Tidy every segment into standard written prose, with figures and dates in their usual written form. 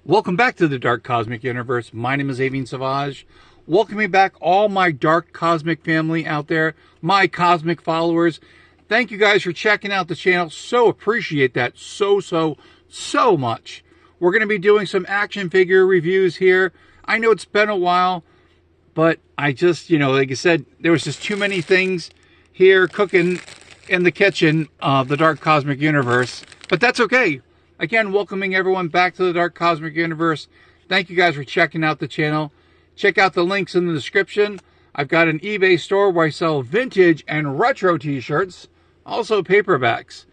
Welcome back to the Dark Cosmic Universe. My name is Avian Savage. Welcoming back all my Dark Cosmic family out there, my cosmic followers. Thank you guys for checking out the channel. So appreciate that so much. We're going to be doing some action figure reviews here. I know it's been a while, but I just, like I said, there was just too many things here cooking in the kitchen of the Dark Cosmic Universe. But that's okay. Again, welcoming everyone back to the Dark Cosmic Universe. Thank you guys for checking out the channel. Check out the links in the description. I've got an eBay store where I sell vintage and retro t-shirts, also paperbacks.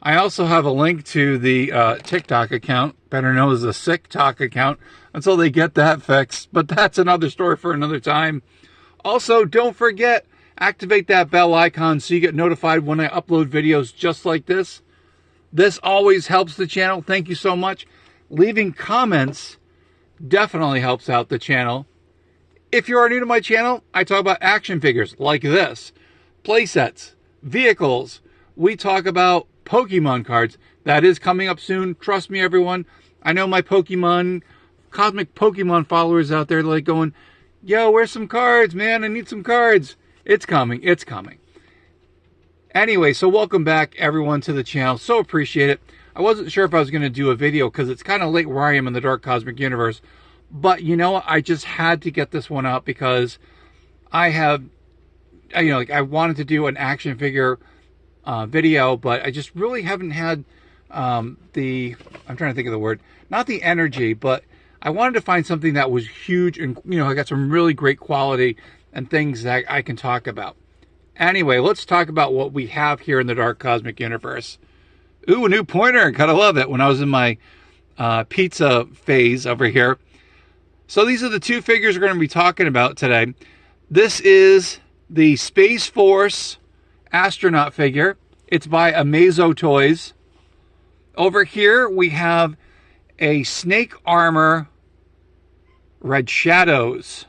I also have a link to the TikTok account, better known as the SickTok account, until they get that fixed. But that's another story for another time. Also, don't forget, activate that bell icon so you get notified when I upload videos just like this. This always helps the channel. Thank you so much. Leaving comments definitely helps out the channel. If you are new to my channel, I talk about action figures like this, playsets, vehicles. We talk about Pokemon cards. That is coming up soon. Trust me, everyone. I know my cosmic Pokemon followers out there like going, yo, where's some cards, man? I need some cards. It's coming. It's coming. Anyway, so welcome back, everyone, to the channel. So appreciate it. I wasn't sure if I was going to do a video because it's kind of late where I am in the Dark Cosmic Universe. But you know what? I just had to get this one out because I have, I wanted to do an action figure video, but I just really haven't had I'm trying to think of the word, not the energy, but I wanted to find something that was huge and, I got some really great quality and things that I can talk about. Anyway, let's talk about what we have here in the Dark Cosmic Universe. Ooh, a new pointer. Gotta love it. When I was in my pizza phase over here. So these are the two figures we're going to be talking about today. This is the Space Force astronaut figure. It's by Amazo Toys. Over here we have a Snake Armor Red Shadows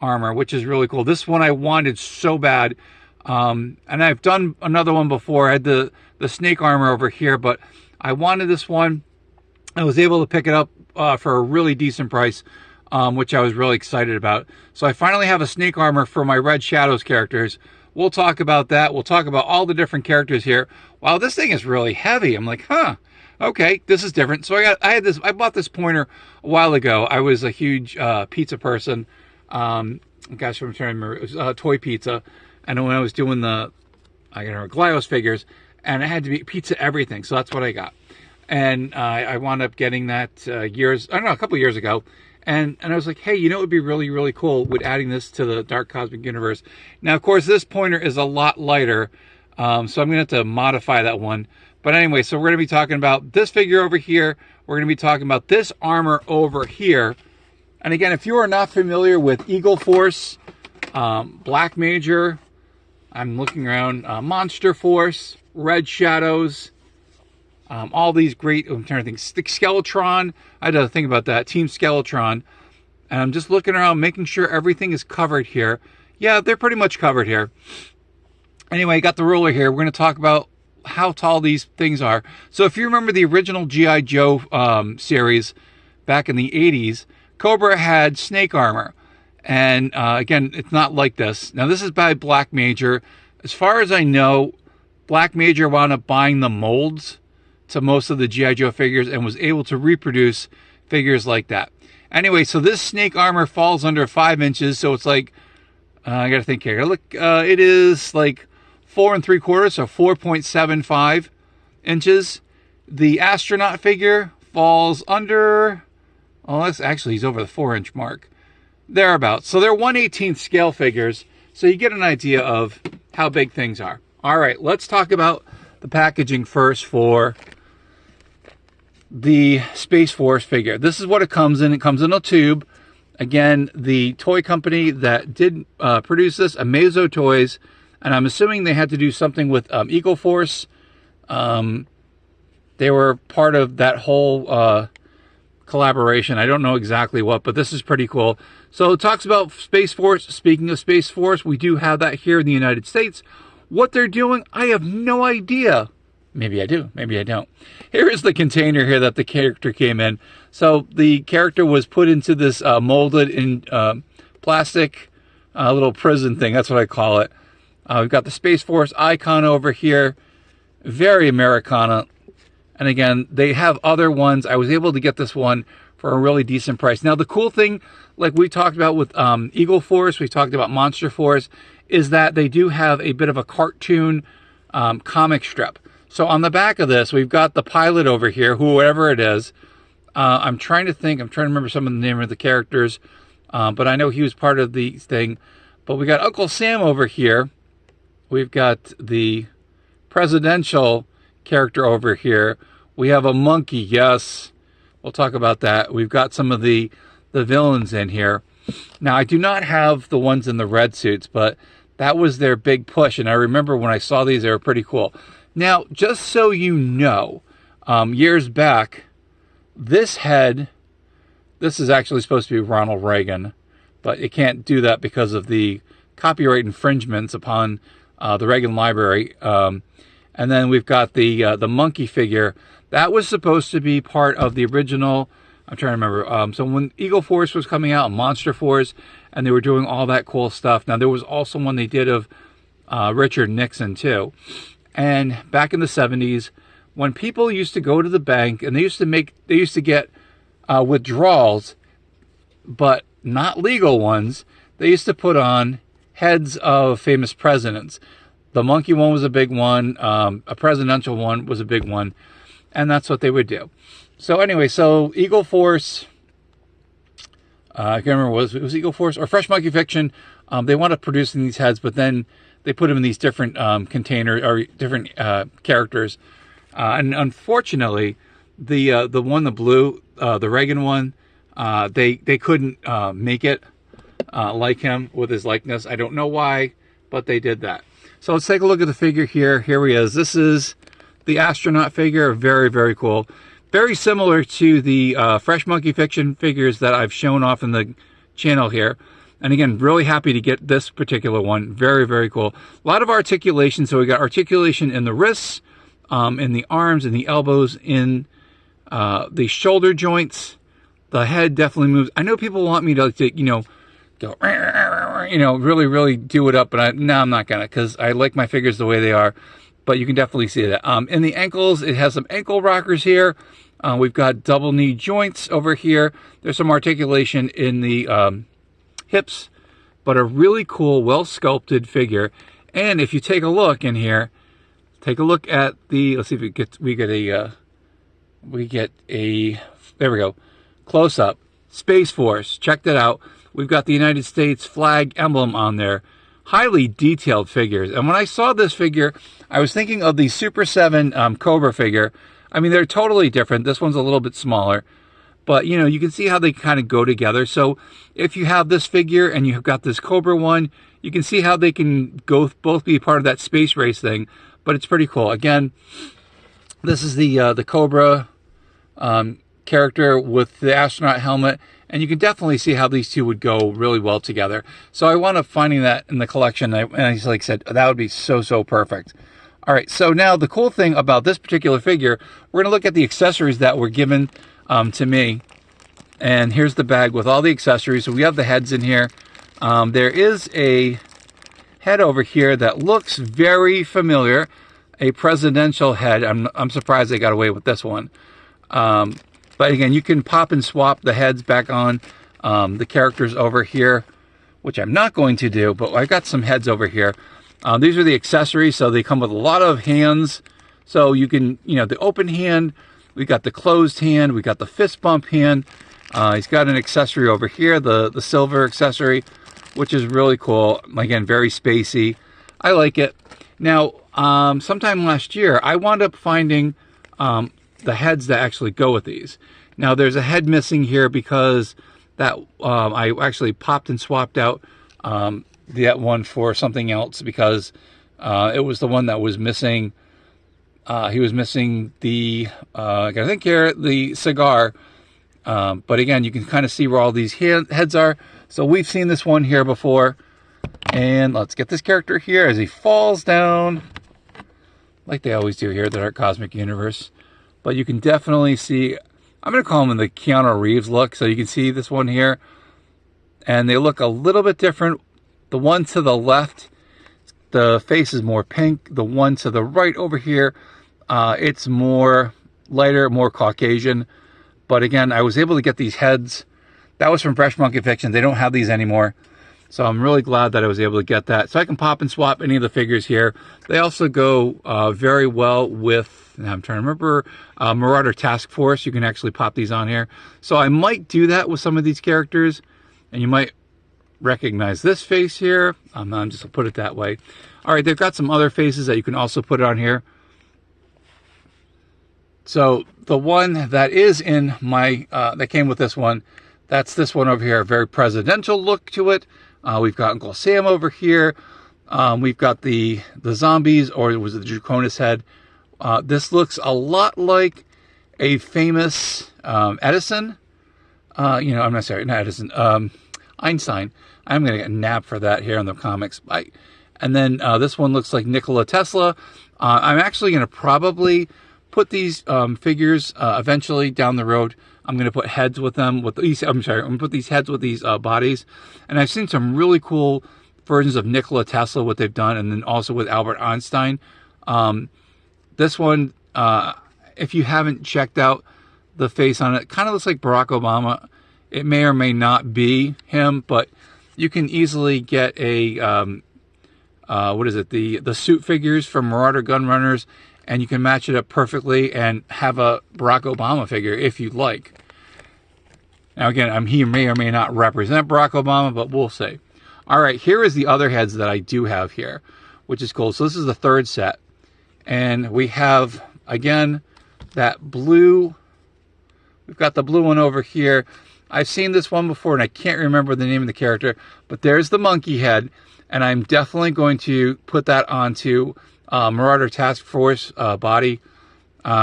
armor, which is really cool. This one I wanted so bad. And I've done another one before. I had the Snake Armor over here, but I wanted this one. I was able to pick it up for a really decent price, which I was really excited about. So I finally have a Snake Armor for my Red Shadows characters. We'll talk about that. We'll talk about all the different characters here. Wow, this thing is really heavy. I'm like, huh, okay, this is different. So I bought this pointer a while ago. I was a huge pizza person. Gosh, I'm trying to remember. It was Toy Pizza. And when I was doing the Glyos figures, and it had to be pizza everything, so that's what I got. And I wound up getting that a couple years ago. And I was like, hey, it would be really, really cool with adding this to the Dark Cosmic Universe. Now, of course, this pointer is a lot lighter, so I'm going to have to modify that one. But anyway, so we're going to be talking about this figure over here. We're going to be talking about this armor over here. And again, if you are not familiar with Eagle Force, Black Major, I'm looking around, Monster Force, Red Shadows, all these great, I'm trying to think, Skeletron, I had to think about that, Team Skeletron, and I'm just looking around, making sure everything is covered here. Yeah, they're pretty much covered here. Anyway, I got the ruler here. We're going to talk about how tall these things are. So if you remember the original G.I. Joe series back in the 80s, Cobra had Snake Armor. And again, it's not like this. Now, this is by Black Major. As far as I know, Black Major wound up buying the molds to most of the G.I. Joe figures and was able to reproduce figures like that. Anyway, so this Snake Armor falls under 5 inches. So it's like, I got to think here. Look, it is like 4 3/4, so 4.75 inches. The astronaut figure falls under, that's actually, he's over the 4-inch mark. Thereabouts. So they're 1/18 scale figures, so you get an idea of how big things are. All right, let's talk about the packaging first for the Space Force figure. This is what it comes in. It comes in a tube. Again, the toy company that did produce this, Amazo Toys, and I'm assuming they had to do something with Eagle Force. They were part of that whole collaboration. I don't know exactly what, but this is pretty cool. So it talks about Space Force. Speaking of Space Force, we do have that here in the United States. What they're doing, I have no idea. Maybe I do, maybe I don't. Here is the container here that the character came in. So the character was put into this molded in plastic little prison thing. That's what I call it. We've got the Space Force icon over here. Very Americana. And again, they have other ones. I was able to get this one for a really decent price. Now, the cool thing, like we talked about with Eagle Force, we talked about Monster Force, is that they do have a bit of a cartoon comic strip. So on the back of this, we've got the pilot over here, whoever it is. I'm trying to remember some of the name of the characters, but I know he was part of the thing. But we got Uncle Sam over here. We've got the presidential character over here. We have a monkey, yes. We'll talk about that. We've got some of the villains in here. Now, I do not have the ones in the red suits, but that was their big push. And I remember when I saw these, they were pretty cool. Now, just so you know, years back, this is actually supposed to be Ronald Reagan, but it can't do that because of the copyright infringements upon the Reagan Library. And then we've got the monkey figure. That was supposed to be part of the original, I'm trying to remember. So when Eagle Force was coming out, Monster Force, and they were doing all that cool stuff. Now, there was also one they did of Richard Nixon, too. And back in the 70s, when people used to go to the bank and they used to get withdrawals, but not legal ones, they used to put on heads of famous presidents. The monkey one was a big one. A presidential one was a big one. And that's what they would do. So anyway, so Eagle Force, I can't remember, was Eagle Force or Fresh Monkey Fiction. They wound up producing these heads, but then they put them in these different containers or different characters. And unfortunately, the one, the blue, the Reagan one, they couldn't make it like him with his likeness. I don't know why, but they did that. So let's take a look at the figure here. Here he is. This is the astronaut figure. Very, very cool. Very similar to the Fresh Monkey Fiction figures that I've shown off in the channel here. And again, really happy to get this particular one. Very, very cool. A lot of articulation. So we got articulation in the wrists, in the arms, in the elbows, in the shoulder joints. The head definitely moves. I know people want me to go, really, really do it up, but no, I'm not gonna, because I like my figures the way they are. But you can definitely see that. In the ankles, it has some ankle rockers here. We've got double knee joints over here. There's some articulation in the hips, but a really cool, well-sculpted figure. And if you take a look in here, take a look at the, let's see if we get a, there we go, close-up, Space Force. Check that out. We've got the United States flag emblem on there. Highly detailed figures. And when I saw this figure, I was thinking of the Super 7 Cobra figure. I mean, they're totally different. This one's a little bit smaller. But, you can see how they kind of go together. So if you have this figure and you've got this Cobra one, you can see how they can both be part of that space race thing. But it's pretty cool. Again, this is the Cobra character with the astronaut helmet. And you can definitely see how these two would go really well together. So I wound up finding that in the collection. And I just said, that would be so, so perfect. All right, so now the cool thing about this particular figure, we're going to look at the accessories that were given to me. And here's the bag with all the accessories. So we have the heads in here. There is a head over here that looks very familiar. A presidential head. I'm surprised they got away with this one. But again, you can pop and swap the heads back on the characters over here, which I'm not going to do, but I got some heads over here. These are the accessories, so they come with a lot of hands. So you can, the open hand, we got the closed hand, we got the fist bump hand. He's got an accessory over here, the silver accessory, which is really cool. Again, very spacey. I like it. Now, sometime last year, I wound up finding the heads that actually go with these. Now there's a head missing here because that I actually popped and swapped out that one for something else because it was the one that was missing. He was missing the I think here the cigar. But again, you can kind of see where all these heads are. So we've seen this one here before. And let's get this character here as he falls down. like they always do here at the Dark Cosmic Universe. But you can definitely see, I'm going to call them the Keanu Reeves look. So you can see this one here, and they look a little bit different. The one to the left, the face is more pink. The one to the right over here, it's more lighter, more Caucasian. But again, I was able to get these heads. That was from Fresh Monkey Fiction. They don't have these anymore. So I'm really glad that I was able to get that. So I can pop and swap any of the figures here. They also go very well with, I'm trying to remember, Marauder Task Force. You can actually pop these on here. So I might do that with some of these characters. And you might recognize this face here. I'm just going to put it that way. All right, they've got some other faces that you can also put on here. So the one that is in my, that came with this one, that's this one over here. A very presidential look to it. We've got Uncle Sam over here. We've got the zombies, or was it the Draconis head? This looks a lot like a famous Edison. You know, I'm not sorry, not Edison. Einstein. I'm going to get nabbed for that here in the comics. And then this one looks like Nikola Tesla. I'm actually going to probably put these figures eventually down the road. I'm going to put heads with them. I'm going to put these heads with these bodies. And I've seen some really cool versions of Nikola Tesla, what they've done, and then also with Albert Einstein. This one, if you haven't checked out the face on it, kind of looks like Barack Obama. It may or may not be him, but you can easily get a, what is it, the suit figures from Marauder Gunrunners, and you can match it up perfectly and have a Barack Obama figure if you'd like. Now again, he may or may not represent Barack Obama, but we'll see. All right, here is the other heads that I do have here, which is cool. So this is the third set. And we have, again, that blue. We've got the blue one over here. I've seen this one before, and I can't remember the name of the character, but there's the monkey head, and I'm definitely going to put that onto Marauder Task Force body.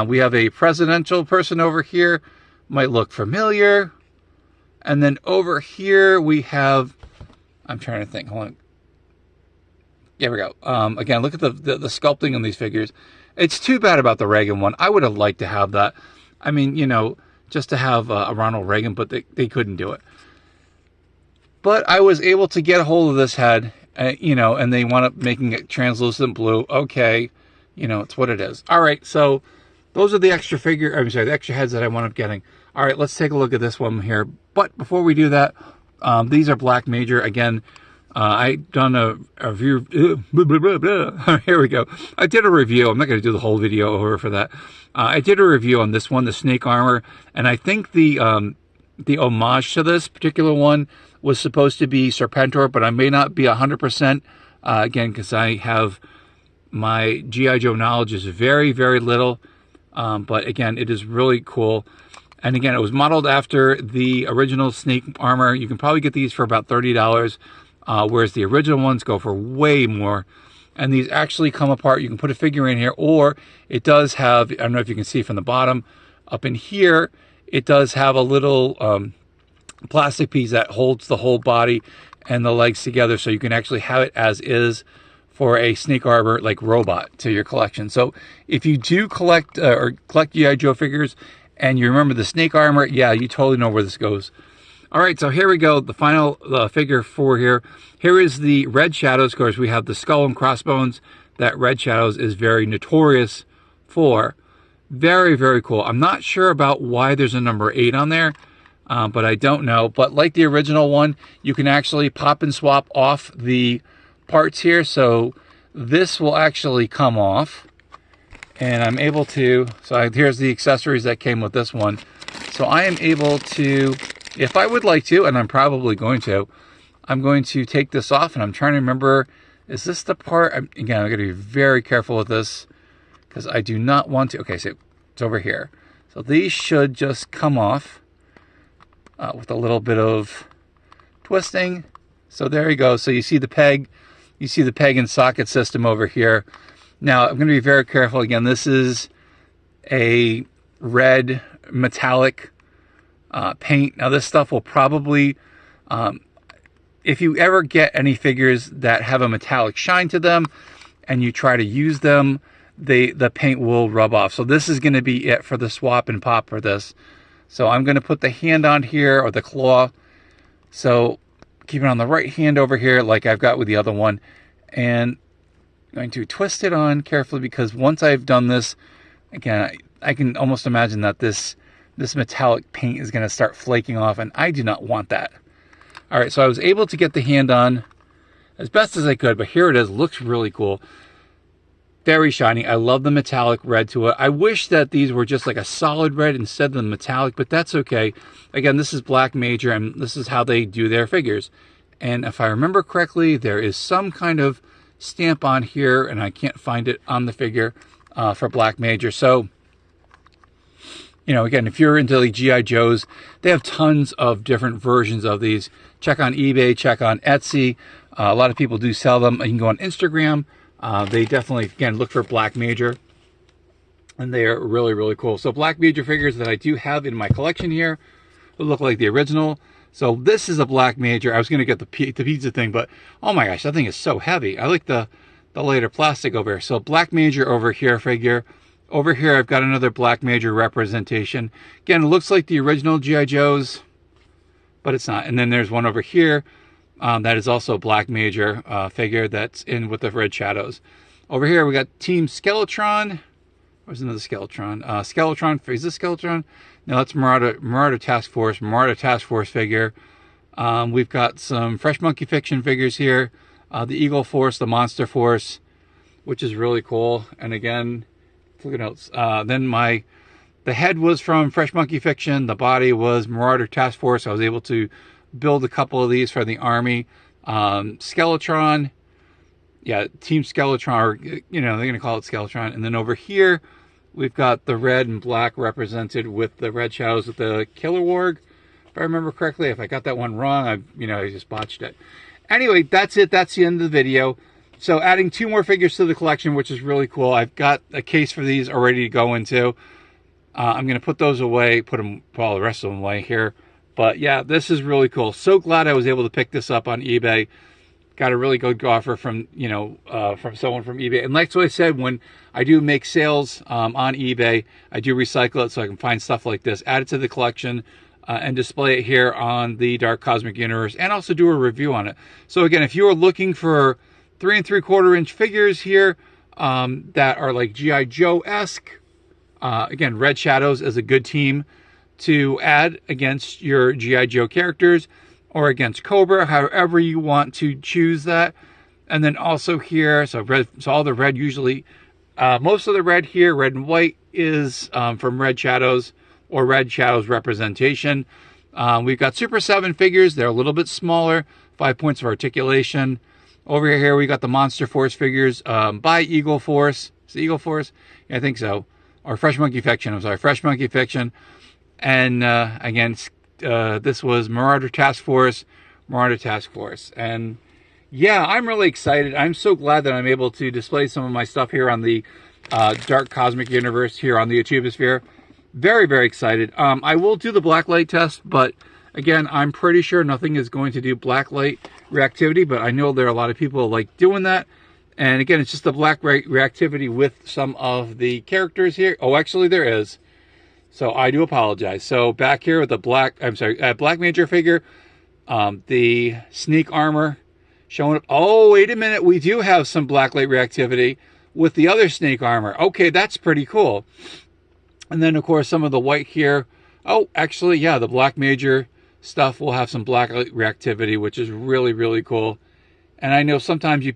We have a presidential person over here. Might look familiar. And then over here we have, I'm trying to think, hold on. There we go. Again, look at the sculpting on these figures. It's too bad about the Reagan one. I would have liked to have that. I mean, you know, just to have a Ronald Reagan, but they couldn't do it. But I was able to get a hold of this head, you know, and they wound up making it translucent blue. Okay, you know, it's what it is. All right, so those are the extra the extra heads that I wound up getting. All right, let's take a look at this one here. But before we do that, these are Black Major. Again, I done a review. Here we go. I did a review. I'm not going to do the whole video over for that. I did a review on this one, the snake armor, and I think the homage to this particular one was supposed to be Serpentor, but I may not be 100%. Again, because I have my G.I. Joe knowledge is very, very little. But again, it is really cool. And again, it was modeled after the original snake armor. You can probably get these for about $30. Whereas the original ones go for way more. And these actually come apart. You can put a figure in here, or it does have, I don't know if you can see from the bottom, up in here, it does have a little plastic piece that holds the whole body and the legs together, so you can actually have it as is for a snake armor like robot to your collection. So if you do collect G.I. Joe figures and you remember the snake armor, yeah, you totally know where this goes. All right, so here we go. The final figure 4 here. Here is the Red Shadows. Of course, we have the skull and crossbones that Red Shadows is very notorious for. Very, very cool. I'm not sure about why there's a number 8 on there, but I don't know. But like the original one, you can actually pop and swap off the parts here. So this will actually come off. And I'm able to, here's the accessories that came with this one. So I am able to, if I would like to, and I'm probably going to, I'm going to take this off, and I'm trying to remember, is this the part, again, I'm going to be very careful with this, because I do not want to, okay, so it's over here. So these should just come off with a little bit of twisting. So there you go. So you see the peg and socket system over here. Now, I'm going to be very careful. Again, this is a red metallic paint. Now, this stuff will probably, if you ever get any figures that have a metallic shine to them and you try to use them, the paint will rub off. So this is going to be it for the swap and pop for this. So I'm going to put the hand on here, or the claw. So keep it on the right hand over here like I've got with the other one. And I'm going to twist it on carefully, because once I've done this, again, I can almost imagine that this metallic paint is going to start flaking off, and I do not want that. All right, so I was able to get the hand on as best as I could, but here it is. Looks really cool. Very shiny. I love the metallic red to it. I wish that these were just like a solid red instead of the metallic, but that's okay. Again, this is Black Major, and this is how they do their figures. And if I remember correctly, there is some kind of stamp on here, and I can't find it on the figure for Black Major. So, you know, again, if you're into like G.I. Joes, they have tons of different versions of these. Check on eBay, check on Etsy. A lot of people do sell them. You can go on Instagram. They definitely, again, look for Black Major, and they are really, really cool. So Black Major figures that I do have in my collection here look like the original. So this is a Black Major. I was going to get the pizza thing, but oh my gosh, that thing is so heavy. I like the lighter plastic over here. So Black Major over here figure. Over here, I've got another Black Major representation. Again, it looks like the original G.I. Joes, but it's not. And then there's one over here that is also a Black Major figure that's in with the red shadows. Over here, we got Team Skeletron. Where's another Skeletron? Skeletron, is this Skeletron? No, that's Marauder Task Force. Marauder Task Force figure. We've got some Fresh Monkey Fiction figures here. The Eagle Force, the Monster Force, which is really cool. And again, look at else. Then the head was from Fresh Monkey Fiction. The body was Marauder Task Force. I was able to build a couple of these for the Army. Skeletron. Yeah, Team Skeletron, or, you know, they're going to call it Skeletron. And then over here, we've got the red and black represented with the red shadows with the Killer Warg. If I remember correctly, if I got that one wrong, I just botched it. Anyway, that's it. That's the end of the video. So adding 2 more figures to the collection, which is really cool. I've got a case for these already to go into. I'm going to put those away, put all the rest of them away here. But yeah, this is really cool. So glad I was able to pick this up on eBay. Got a really good offer from, from someone from eBay. And like what I said, when I do make sales on eBay, I do recycle it so I can find stuff like this, add it to the collection, and display it here on the Dark Cosmic Universe, and also do a review on it. So again, if you are looking for 3 3/4 inch figures here that are like G.I. Joe-esque, again, Red Shadows is a good team to add against your G.I. Joe characters, or against Cobra, however you want to choose that. And then also here, so all the red usually, most of the red here, red and white, is from Red Shadows or Red Shadows representation. We've got Super 7 figures. They're a little bit smaller, 5 points of articulation. Over here, we got the Monster Force figures by Eagle Force. Is it Eagle Force? Yeah, I think so. Or Fresh Monkey Fiction. I'm sorry, Fresh Monkey Fiction. And again, this was Marauder Task Force. And yeah, I'm really excited. I'm so glad that I'm able to display some of my stuff here on the Dark Cosmic Universe here on the Achievesphere. Very, very excited. I will do the blacklight test, but again, I'm pretty sure nothing is going to do blacklight reactivity, but I know there are a lot of people like doing that. And again, it's just the black reactivity with some of the characters here. Oh, actually there is. So I do apologize. So back here with the Black Major figure, the sneak armor showing up. Oh, wait a minute. We do have some blacklight reactivity with the other snake armor. Okay, that's pretty cool. And then, of course, some of the white here. Oh, actually, yeah, the Black Major stuff will have some blacklight reactivity, which is really, really cool. And I know sometimes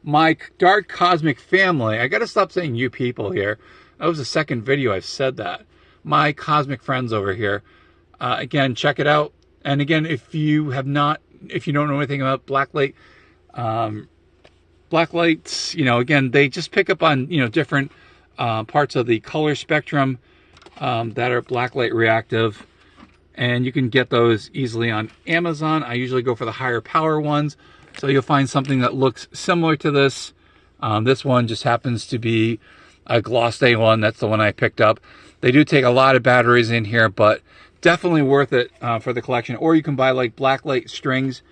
my Dark Cosmic family, I got to stop saying you people here. That was the second video I've said that. My cosmic friends over here. Again, check it out. And again, if you don't know anything about blacklight, blacklights, again, they just pick up on, different parts of the color spectrum that are blacklight reactive. And you can get those easily on Amazon. I usually go for the higher power ones. So you'll find something that looks similar to this. This one just happens to be a gloss day one. That's the one I picked up. They do take a lot of batteries in here, but definitely worth it for the collection. Or you can buy like blacklight strings,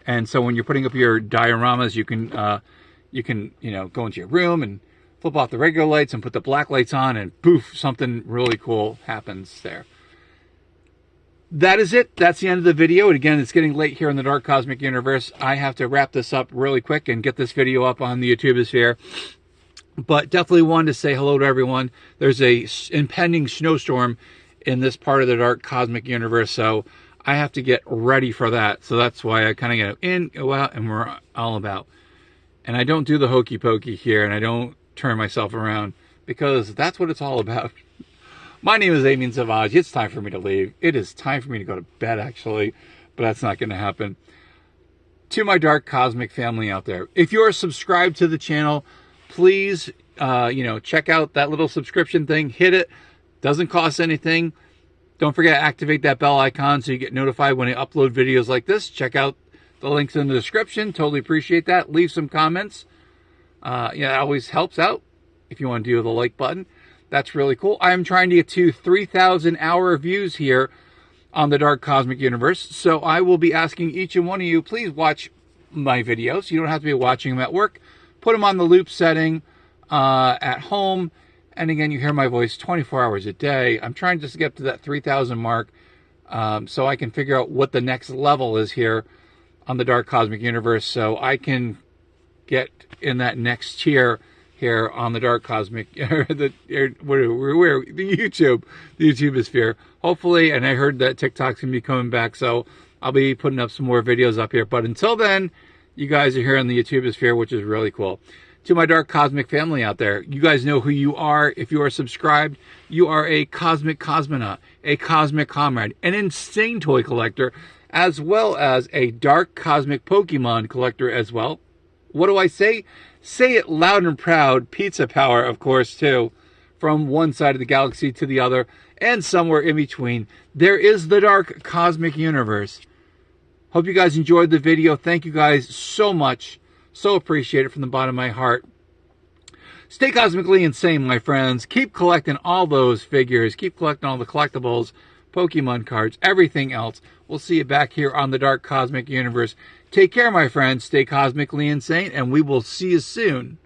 and so when you're putting up your dioramas, you can go into your room and flip off the regular lights and put the black lights on, and poof, something really cool happens there. That is it. That's the end of the video. And again, it's getting late here in the Dark Cosmic Universe. I have to wrap this up really quick and get this video up on the YouTubosphere. But definitely wanted to say hello to everyone. There's a impending snowstorm in this part of the Dark Cosmic Universe, so I have to get ready for that. So that's why I kind of get in, go out, and we're all about. And I don't do the hokey pokey here, and I don't turn myself around, because that's what it's all about. My name is Avian Savage. It's time for me to leave. It is time for me to go to bed, actually, but that's not going to happen. To my Dark Cosmic family out there, if you're subscribed to the channel, please, check out that little subscription thing. Hit it. Doesn't cost anything. Don't forget to activate that bell icon so you get notified when I upload videos like this. Check out the links in the description. Totally appreciate that. Leave some comments. It always helps out if you want to do the like button. That's really cool. I'm trying to get to 3,000 hour views here on the Dark Cosmic Universe. So I will be asking each and one of you, please watch my videos. You don't have to be watching them at work. Put them on the loop setting at home. And again, you hear my voice 24 hours a day. I'm trying just to get to that 3,000 mark so I can figure out what the next level is here on the Dark Cosmic Universe, so I can get in that next tier here on the Dark Cosmic, the YouTubosphere. Hopefully, and I heard that TikTok's going to be coming back, so I'll be putting up some more videos up here. But until then, you guys are here on the YouTubosphere, which is really cool. To my Dark Cosmic family out there, you guys know who you are. If you are subscribed, you are a cosmic cosmonaut, a cosmic comrade, an insane toy collector, as well as a dark cosmic Pokemon collector as well. What do I say? Say it loud and proud. Pizza power, of course, too. From one side of the galaxy to the other, and somewhere in between, there is the Dark Cosmic Universe. Hope you guys enjoyed the video. Thank you guys so much. So appreciate it from the bottom of my heart. Stay cosmically insane, my friends. Keep collecting all those figures. Keep collecting all the collectibles, Pokemon cards, everything else. We'll see you back here on the Dark Cosmic Universe. Take care, my friends. Stay cosmically insane, and we will see you soon.